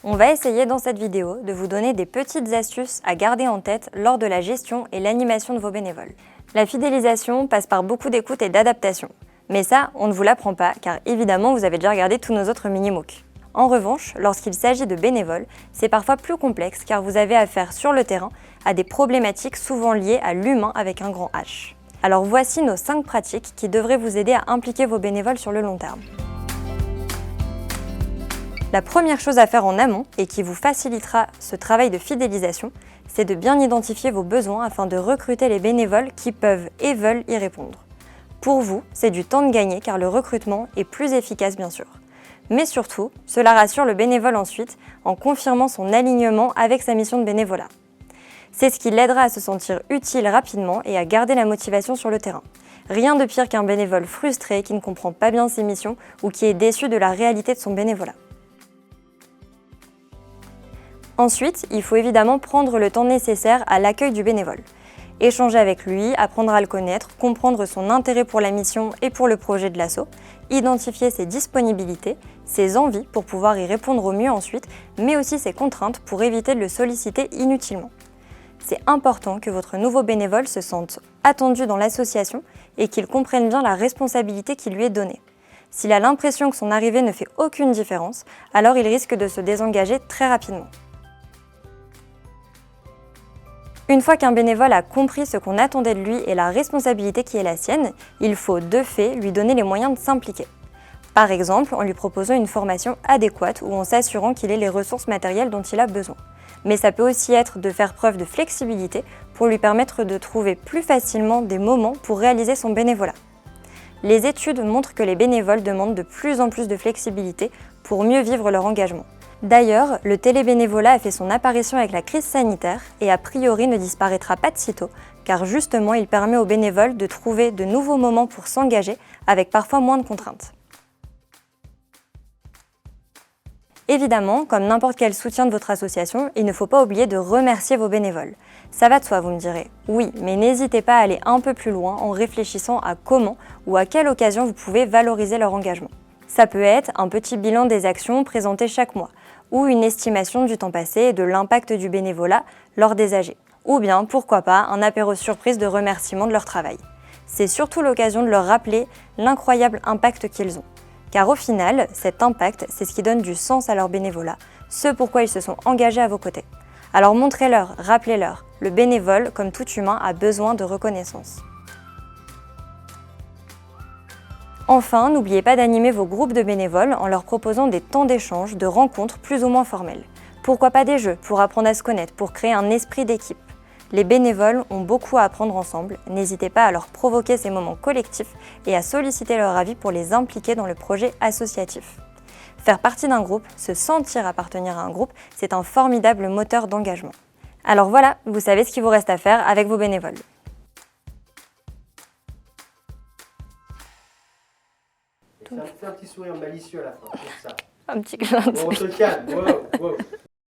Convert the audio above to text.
On va essayer dans cette vidéo de vous donner des petites astuces à garder en tête lors de la gestion et l'animation de vos bénévoles. La fidélisation passe par beaucoup d'écoute et d'adaptation. Mais ça, on ne vous l'apprend pas car évidemment vous avez déjà regardé tous nos autres mini-MOOC. En revanche, lorsqu'il s'agit de bénévoles, c'est parfois plus complexe car vous avez affaire sur le terrain à des problématiques souvent liées à l'humain avec un grand H. Alors voici nos 5 pratiques qui devraient vous aider à impliquer vos bénévoles sur le long terme. La première chose à faire en amont, et qui vous facilitera ce travail de fidélisation, c'est de bien identifier vos besoins afin de recruter les bénévoles qui peuvent et veulent y répondre. Pour vous, c'est du temps de gagner car le recrutement est plus efficace bien sûr. Mais surtout, cela rassure le bénévole ensuite en confirmant son alignement avec sa mission de bénévolat. C'est ce qui l'aidera à se sentir utile rapidement et à garder la motivation sur le terrain. Rien de pire qu'un bénévole frustré qui ne comprend pas bien ses missions ou qui est déçu de la réalité de son bénévolat. Ensuite, il faut évidemment prendre le temps nécessaire à l'accueil du bénévole. Échanger avec lui, apprendre à le connaître, comprendre son intérêt pour la mission et pour le projet de l'asso, identifier ses disponibilités, ses envies pour pouvoir y répondre au mieux ensuite, mais aussi ses contraintes pour éviter de le solliciter inutilement. C'est important que votre nouveau bénévole se sente attendu dans l'association et qu'il comprenne bien la responsabilité qui lui est donnée. S'il a l'impression que son arrivée ne fait aucune différence, alors il risque de se désengager très rapidement. Une fois qu'un bénévole a compris ce qu'on attendait de lui et la responsabilité qui est la sienne, il faut de fait lui donner les moyens de s'impliquer. Par exemple, en lui proposant une formation adéquate ou en s'assurant qu'il ait les ressources matérielles dont il a besoin. Mais ça peut aussi être de faire preuve de flexibilité pour lui permettre de trouver plus facilement des moments pour réaliser son bénévolat. Les études montrent que les bénévoles demandent de plus en plus de flexibilité pour mieux vivre leur engagement. D'ailleurs, le télébénévolat a fait son apparition avec la crise sanitaire et a priori ne disparaîtra pas de sitôt, car justement il permet aux bénévoles de trouver de nouveaux moments pour s'engager avec parfois moins de contraintes. Évidemment, comme n'importe quel soutien de votre association, il ne faut pas oublier de remercier vos bénévoles. Ça va de soi, vous me direz. Oui, mais n'hésitez pas à aller un peu plus loin en réfléchissant à comment ou à quelle occasion vous pouvez valoriser leur engagement. Ça peut être un petit bilan des actions présentées chaque mois, ou une estimation du temps passé et de l'impact du bénévolat lors des AG. Ou bien, pourquoi pas, un apéro surprise de remerciement de leur travail. C'est surtout l'occasion de leur rappeler l'incroyable impact qu'ils ont. Car au final, cet impact, c'est ce qui donne du sens à leur bénévolat, ce pourquoi ils se sont engagés à vos côtés. Alors montrez-leur, rappelez-leur, le bénévole, comme tout humain, a besoin de reconnaissance. Enfin, n'oubliez pas d'animer vos groupes de bénévoles en leur proposant des temps d'échange, de rencontres plus ou moins formelles. Pourquoi pas des jeux pour apprendre à se connaître, pour créer un esprit d'équipe. Les bénévoles ont beaucoup à apprendre ensemble, n'hésitez pas à leur provoquer ces moments collectifs et à solliciter leur avis pour les impliquer dans le projet associatif. Faire partie d'un groupe, se sentir appartenir à un groupe, c'est un formidable moteur d'engagement. Alors voilà, vous savez ce qu'il vous reste à faire avec vos bénévoles. Ça me fait un petit sourire malicieux à la fin, comme ça. Un petit clin d'œil. Bon, on se calme, wow, wow.